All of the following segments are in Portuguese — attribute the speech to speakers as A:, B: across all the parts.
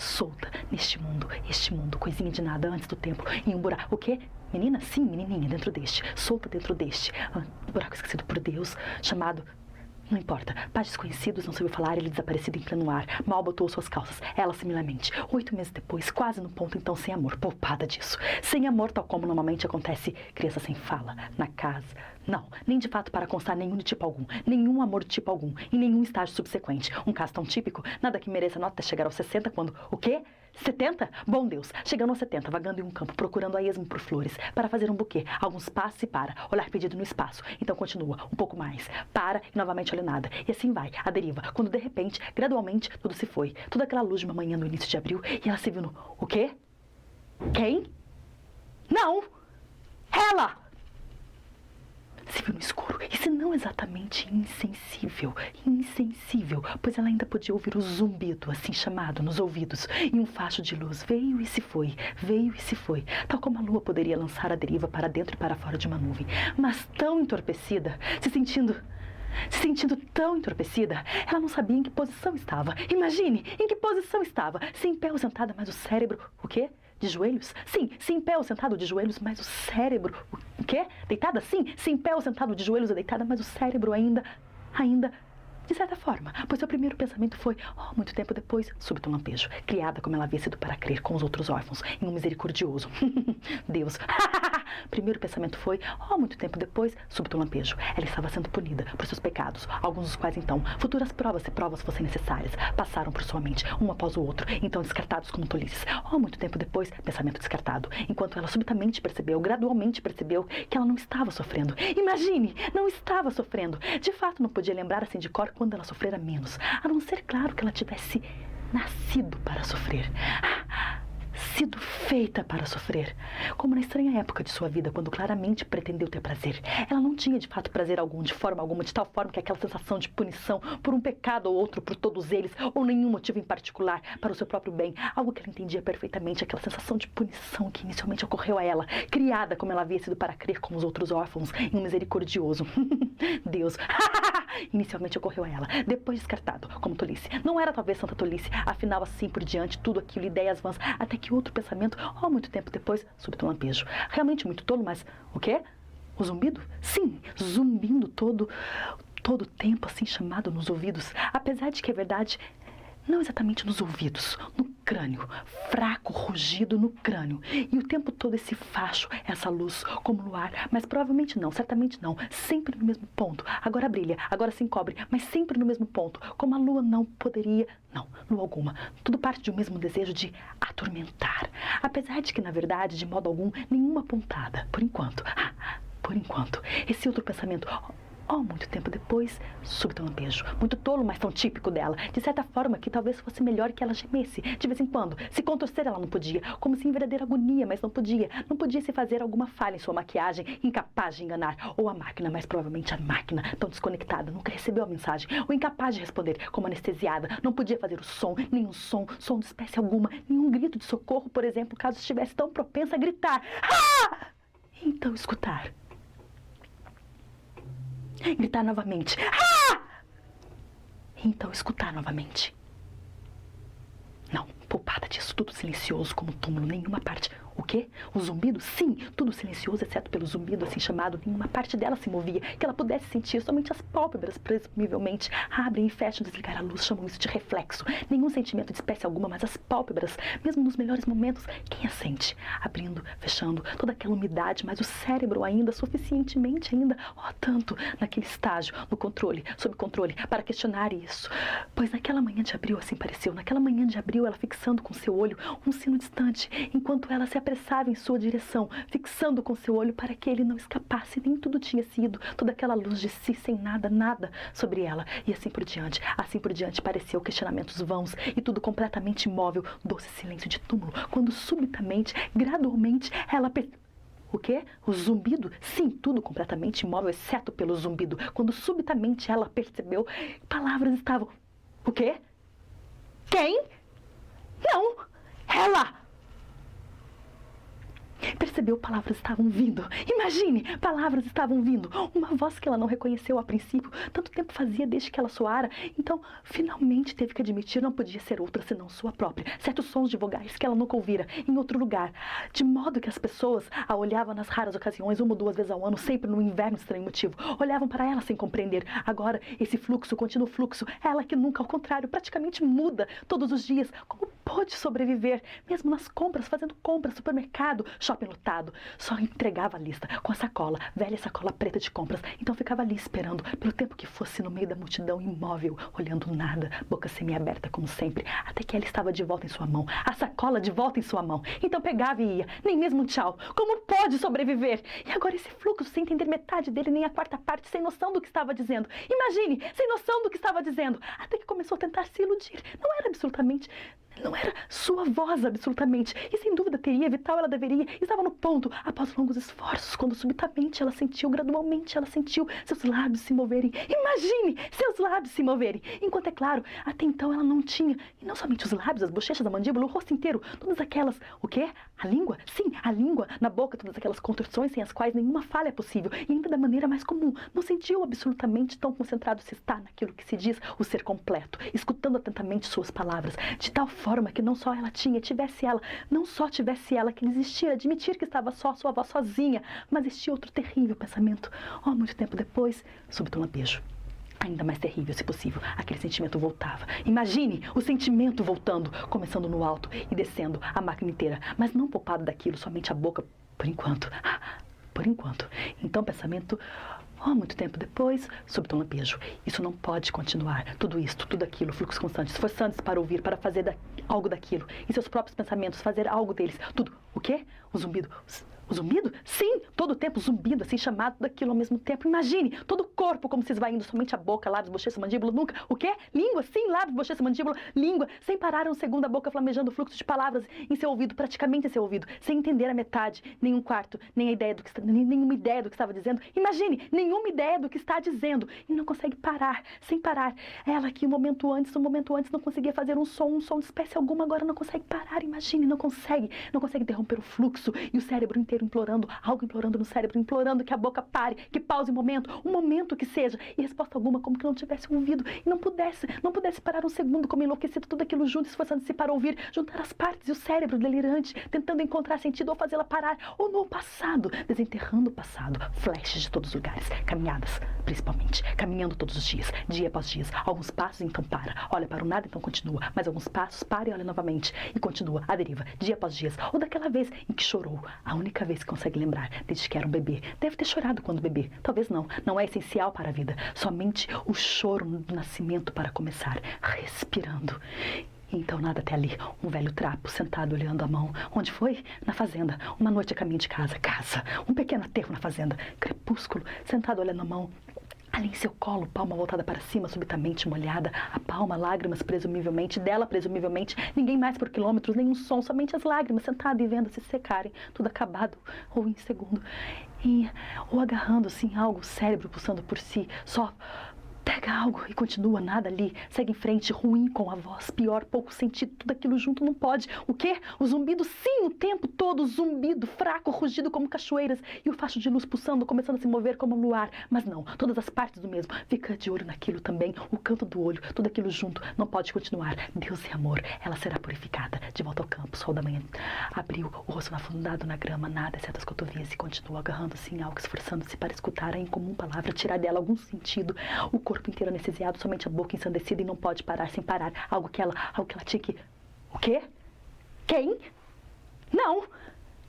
A: solta neste mundo, este mundo, coisinha de nada antes do tempo, em um buraco. O quê? Menina? Sim, menininha, dentro deste, solta dentro deste, buraco esquecido por Deus, chamado... Não importa, pais desconhecidos, não soube falar, ele desaparecido em pleno ar, mal botou suas calças, ela similarmente. 8 meses depois, quase no ponto, então sem amor, poupada disso. Sem amor, tal como normalmente acontece, criança sem fala, na casa. Não, nem de fato para constar nenhum de tipo algum, nenhum amor de tipo algum, em nenhum estágio subsequente. Um caso tão típico, nada que mereça nota até chegar aos 60, quando, o quê? 70? Bom Deus, chegando aos 70, vagando em um campo, procurando a esmo por flores, para fazer um buquê, alguns passos e para, olhar perdido no espaço, então continua, um pouco mais, para e novamente olha nada, e assim vai, a deriva, quando de repente, gradualmente, tudo se foi, toda aquela luz de uma manhã no início de abril, e ela se viu no, o quê? Quem? Não! Ela! Se viu no escuro, e se não exatamente insensível, pois ela ainda podia ouvir o zumbido, assim chamado, nos ouvidos, e um facho de luz veio e se foi, tal como a lua poderia lançar a deriva para dentro e para fora de uma nuvem, mas tão entorpecida, se sentindo tão entorpecida, ela não sabia em que posição estava. Imagine, em que posição estava, se em pé ou sentada, mas o cérebro, o quê? De joelhos? Sim, se em pé ou sentado de joelhos, mas o cérebro... O quê? Deitada? Sim, se em pé ou sentado de joelhos ou deitada, mas o cérebro ainda... De certa forma, pois seu primeiro pensamento foi, muito tempo depois, súbito um lampejo, criada como ela havia sido para crer com os outros órfãos, em um misericordioso Deus. Primeiro pensamento foi, muito tempo depois, súbito um lampejo. Ela estava sendo punida por seus pecados, alguns dos quais então, futuras provas, se provas fossem necessárias, passaram por sua mente, um após o outro, então descartados como tolices. Muito tempo depois, pensamento descartado, enquanto ela subitamente percebeu, gradualmente percebeu, que ela não estava sofrendo. Imagine, não estava sofrendo. De fato, não podia lembrar assim de cor quando ela sofrera menos, a não ser, claro, que ela tivesse nascido para sofrer, sido feita para sofrer, como na estranha época de sua vida, quando claramente pretendeu ter prazer. Ela não tinha de fato prazer algum, de forma alguma, de tal forma que aquela sensação de punição por um pecado ou outro, por todos eles, ou nenhum motivo em particular, para o seu próprio bem, algo que ela entendia perfeitamente, aquela sensação de punição que inicialmente ocorreu a ela, criada como ela havia sido para crer como os outros órfãos, em um misericordioso Deus. Inicialmente ocorreu a ela, depois descartado, como tolice. Não era talvez santa tolice, afinal assim por diante, tudo aquilo, ideias vãs, até que outro pensamento, muito tempo depois, súbito um lampejo. Realmente muito tolo, mas o quê? O zumbido? Sim, zumbindo todo o tempo, assim chamado nos ouvidos, apesar de que é verdade, não exatamente nos ouvidos, no crânio, fraco rugido no crânio, e o tempo todo esse facho, essa luz, como no ar, mas provavelmente não, certamente não, sempre no mesmo ponto, agora brilha, agora se encobre, mas sempre no mesmo ponto, como a lua não poderia, não, lua alguma, tudo parte de um mesmo desejo de atormentar, apesar de que, na verdade, de modo algum, nenhuma pontada, por enquanto, esse outro pensamento, muito tempo depois, súbito um lampejo, muito tolo, mas tão típico dela, de certa forma que talvez fosse melhor que ela gemesse, de vez em quando, se contorcer ela não podia, como se em verdadeira agonia, mas não podia se fazer alguma falha em sua maquiagem, incapaz de enganar, ou a máquina, mais provavelmente a máquina, tão desconectada, nunca recebeu a mensagem, ou incapaz de responder, como anestesiada, não podia fazer o som, nenhum som de espécie alguma, nenhum grito de socorro, por exemplo, caso estivesse tão propensa a gritar, então escutar. Gritar novamente. Então escutar novamente. Não, poupada disso, tudo silencioso como um túmulo, nenhuma parte... O quê? O zumbido? Sim, tudo silencioso, exceto pelo zumbido assim chamado, nenhuma parte dela se movia, que ela pudesse sentir, somente as pálpebras, presumivelmente, abrem e fecham, desligar a luz, chamam isso de reflexo. Nenhum sentimento de espécie alguma, mas as pálpebras, mesmo nos melhores momentos, quem as sente? Abrindo, fechando, toda aquela umidade, mas o cérebro ainda, suficientemente ainda, tanto, naquele estágio, no controle, sob controle, para questionar isso. Pois naquela manhã de abril, assim pareceu, naquela manhã de abril, ela fixando com seu olho um sino distante, enquanto ela se apressava em sua direção, fixando com seu olho para que ele não escapasse, nem tudo tinha sido, toda aquela luz de si, sem nada sobre ela, e assim por diante pareceu questionamentos vãos, e tudo completamente imóvel, doce silêncio de túmulo, quando subitamente, gradualmente, ela O quê? O zumbido? Sim, tudo completamente imóvel, exceto pelo zumbido, quando subitamente ela percebeu, palavras estavam... O quê? Quem? Não! Ela! Percebeu, palavras estavam vindo. Imagine, palavras estavam vindo. Uma voz que ela não reconheceu a princípio. Tanto tempo fazia desde que ela soara. Então, finalmente teve que admitir, não podia ser outra senão sua própria. Certos sons de vogais que ela nunca ouvira em outro lugar. De modo que as pessoas a olhavam nas raras ocasiões, uma ou duas vezes ao ano, sempre no inverno estranho motivo. Olhavam para ela sem compreender. Agora, esse fluxo, contínuo fluxo, ela que nunca, ao contrário, praticamente muda todos os dias. Como pôde sobreviver? Mesmo nas compras, fazendo compras, supermercado, shopping lotado. Só entregava a lista com a sacola, velha sacola preta de compras. Então ficava ali esperando, pelo tempo que fosse, no meio da multidão, imóvel, olhando nada, boca semi-aberta como sempre, até que ela estava de volta em sua mão, a sacola de volta em sua mão. Então pegava e ia, nem mesmo um tchau. Como pode sobreviver? E agora esse fluxo, sem entender metade dele, nem a quarta parte, sem noção do que estava dizendo. Imagine, sem noção do que estava dizendo, até que começou a tentar se iludir. Não era sua voz, absolutamente. E sem dúvida teria, vital ela deveria. Estava no ponto, após longos esforços, quando subitamente ela sentiu, gradualmente ela sentiu seus lábios se moverem. Imagine, seus lábios se moverem. Enquanto, é claro, até então ela não tinha, e não somente os lábios, as bochechas, a mandíbula, o rosto inteiro, todas aquelas, o quê? A língua? Sim, a língua na boca, todas aquelas contorções sem as quais nenhuma falha é possível. E ainda da maneira mais comum. Não sentiu absolutamente tão concentrado se está naquilo que se diz o ser completo, escutando atentamente suas palavras, de tal forma que não só ela tinha, não só tivesse ela que existir, admitir que estava só, sua voz sozinha, mas este outro terrível pensamento. Oh, muito tempo depois, súbito um lampejo. Ainda mais terrível, se possível, aquele sentimento voltava. Imagine o sentimento voltando, começando no alto e descendo a máquina inteira, mas não poupado daquilo, somente a boca, por enquanto. Por enquanto. Então, pensamento... Oh, muito tempo depois, súbito um lampejo. Isso não pode continuar. Tudo isto, tudo aquilo, fluxo constante, esforçando-se para ouvir, para fazer algo daquilo. E seus próprios pensamentos, fazer algo deles. Tudo. O quê? O zumbido. O zumbido? Sim, todo o tempo zumbido, assim, chamado daquilo ao mesmo tempo. Imagine, todo o corpo como se esvaindo, somente a boca, lábios, bochecha, mandíbula, nunca. O quê? Língua, sim, lábios, bochecha, mandíbula, língua. Sem parar um segundo, a boca flamejando o fluxo de palavras em seu ouvido, praticamente em seu ouvido, sem entender a metade, nem um quarto, nem a ideia do que nenhuma ideia do que estava dizendo. Imagine, nenhuma ideia do que está dizendo. E não consegue parar, sem parar. Ela que um momento antes não conseguia fazer um som de espécie alguma, agora não consegue parar. Imagine, não consegue interromper o fluxo e o cérebro inteiro implorando, algo implorando no cérebro, implorando que a boca pare, que pause um momento que seja, e resposta alguma como que não tivesse ouvido, e não pudesse parar um segundo, como enlouquecido, tudo aquilo junto, esforçando-se para ouvir, juntar as partes e o cérebro delirante, tentando encontrar sentido ou fazê-la parar, ou no passado, desenterrando o passado, flashes de todos os lugares, caminhadas, principalmente, caminhando todos os dias, dia após dia, alguns passos, então para, olha para o nada, então continua, mais alguns passos, para e olha novamente, e continua, à deriva, dia após dia, ou daquela vez em que chorou, a única vez que consegue lembrar, desde que era um bebê. Deve ter chorado quando bebê. Talvez não é essencial para a vida. Somente o choro do nascimento para começar, respirando. Então nada até ali, um velho trapo sentado olhando a mão. Onde foi? Na fazenda. Uma noite a caminho de casa. Um pequeno aterro na fazenda. Crepúsculo, sentado olhando a mão. Ali em seu colo, palma voltada para cima, subitamente molhada, a palma, lágrimas, presumivelmente, ninguém mais por quilômetros, nenhum som, somente as lágrimas, sentada e vendo se secarem, tudo acabado, ou em segundo, ou agarrando-se em algo, o cérebro pulsando por si, só... Pega algo e continua, nada ali, segue em frente, ruim com a voz, pior, pouco sentido, tudo aquilo junto não pode. O quê? O zumbido, sim, o tempo todo, zumbido, fraco, rugido como cachoeiras, e o facho de luz pulsando, começando a se mover como um luar. Mas não, todas as partes do mesmo, fica de olho naquilo também, o canto do olho, tudo aquilo junto, não pode continuar. Deus é amor, ela será purificada. De volta ao campo, sol da manhã, abriu o rosto afundado na grama, nada, exceto as cotovias, e continua agarrando-se em algo, esforçando-se para escutar a incomum palavra, tirar dela algum sentido. O corpo inteiro anestesiado, somente a boca ensandecida e não pode parar sem parar. Algo que ela tinha que... O quê? Quem? Não!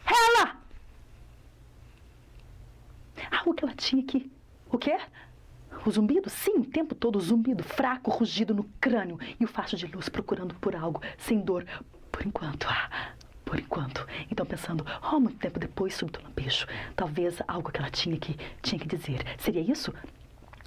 A: Ela! Algo que ela tinha que... O quê? O zumbido? Sim, o tempo todo o zumbido, fraco, rugido no crânio e o facho de luz procurando por algo, sem dor, por enquanto. Por enquanto. Então pensando, muito tempo depois, súbito lampejo. Talvez algo que ela tinha que dizer. Seria isso?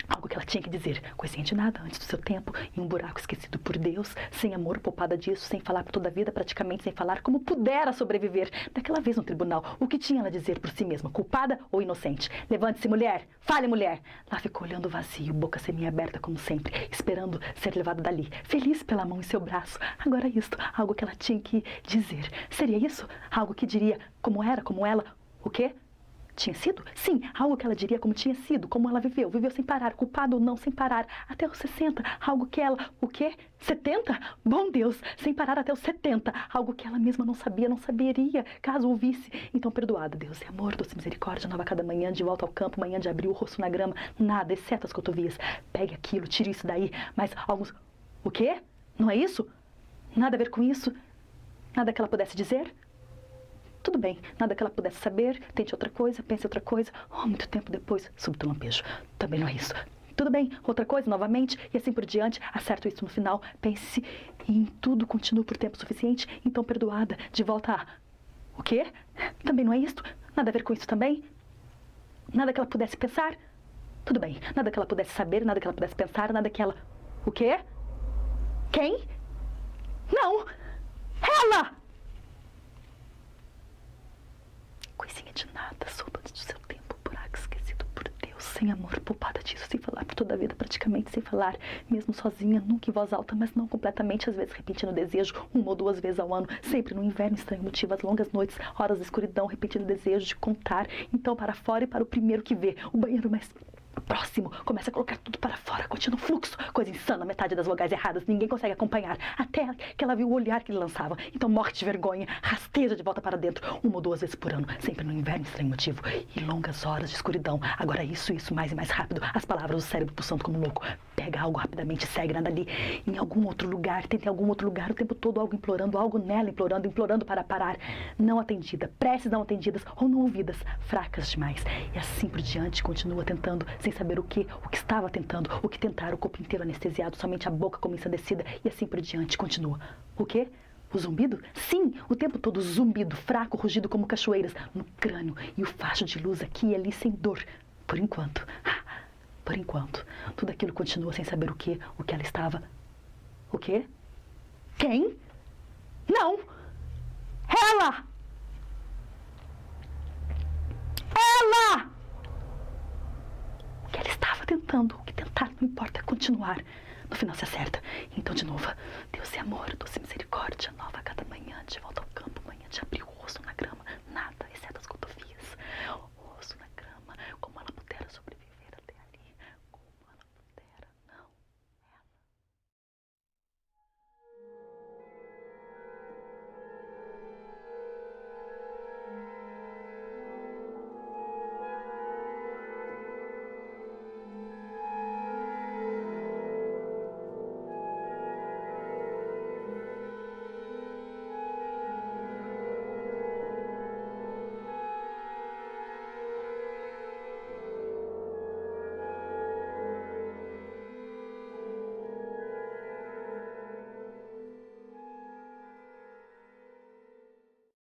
A: Algo que ela tinha que dizer, coisinha de nada, antes do seu tempo, em um buraco esquecido por Deus, sem amor, poupada disso, sem falar por toda a vida, praticamente sem falar como pudera sobreviver. Daquela vez no tribunal, o que tinha ela a dizer por si mesma, culpada ou inocente? Levante-se, mulher! Fale, mulher! Lá ficou olhando vazio, boca semi-aberta como sempre, esperando ser levada dali, feliz pela mão em seu braço. Agora isto, algo que ela tinha que dizer. Seria isso? Algo que diria como era, como ela, o quê? Tinha sido? Sim, algo que ela diria como tinha sido, como ela viveu sem parar, culpada ou não, sem parar, até os 60, algo que ela, o quê? 70? Bom Deus, sem parar até os 70, algo que ela mesma não sabia, não saberia, caso ouvisse. Então, perdoada, Deus é amor, doce misericórdia, nova cada manhã, de volta ao campo, manhã de abril, o rosto na grama, nada, exceto as cotovias. Pegue aquilo, tire isso daí, mas alguns... O quê? Não é isso? Nada a ver com isso? Nada que ela pudesse dizer? Tudo bem, nada que ela pudesse saber, tente outra coisa, pense outra coisa. Oh, muito tempo depois, súbito lampejo. Também não é isso. Tudo bem, outra coisa, novamente, e assim por diante. Acerto isso no final, pense em tudo, continuo por tempo suficiente, então perdoada, de volta a... O quê? Também não é isso? Nada a ver com isso também? Nada que ela pudesse pensar? Tudo bem, nada que ela pudesse saber, nada que ela pudesse pensar, nada que ela... O quê? Quem? Não! Ela! Coisinha de nada, solta antes do seu tempo, buraco esquecido por Deus, sem amor, poupada disso, sem falar por toda a vida, praticamente sem falar, mesmo sozinha, nunca em voz alta, mas não completamente, às vezes repetindo o desejo, 1 ou 2 vezes ao ano, sempre no inverno, estranho motivo, as longas noites, horas de escuridão, repetindo o desejo de contar, então para fora e para o primeiro que vê, o banheiro mais próximo, começa a colocar tudo para fora, contínuo fluxo, coisa insana, metade das vogais erradas, ninguém consegue acompanhar, até que ela viu o olhar que ele lançava, então morre de vergonha, rasteja de volta para dentro, 1 ou 2 vezes por ano, sempre no inverno, estranho motivo, e longas horas de escuridão, agora isso, mais e mais rápido, as palavras do cérebro pulsando como louco, pega algo rapidamente, segue nada ali, em algum outro lugar, tenta em algum outro lugar, o tempo todo algo implorando, algo nela implorando para parar, não atendida, preces não atendidas ou não ouvidas, fracas demais, e assim por diante, continua tentando, sem saber o que estava tentando, o que tentar, o corpo inteiro anestesiado, somente a boca como ensandecida, e assim por diante, continua. O quê? O zumbido? Sim, o tempo todo zumbido, fraco, rugido como cachoeiras, no crânio, e o facho de luz aqui e ali sem dor, por enquanto. Por enquanto, tudo aquilo continua sem saber o que ela estava. O quê? Quem? Não! Ela! Ela! O que ela estava tentando, o que tentar, não importa, continuar. No final se acerta. Então, de novo, Deus é amor, doce misericórdia, nova a cada manhã, de volta ao campo, manhã de abril.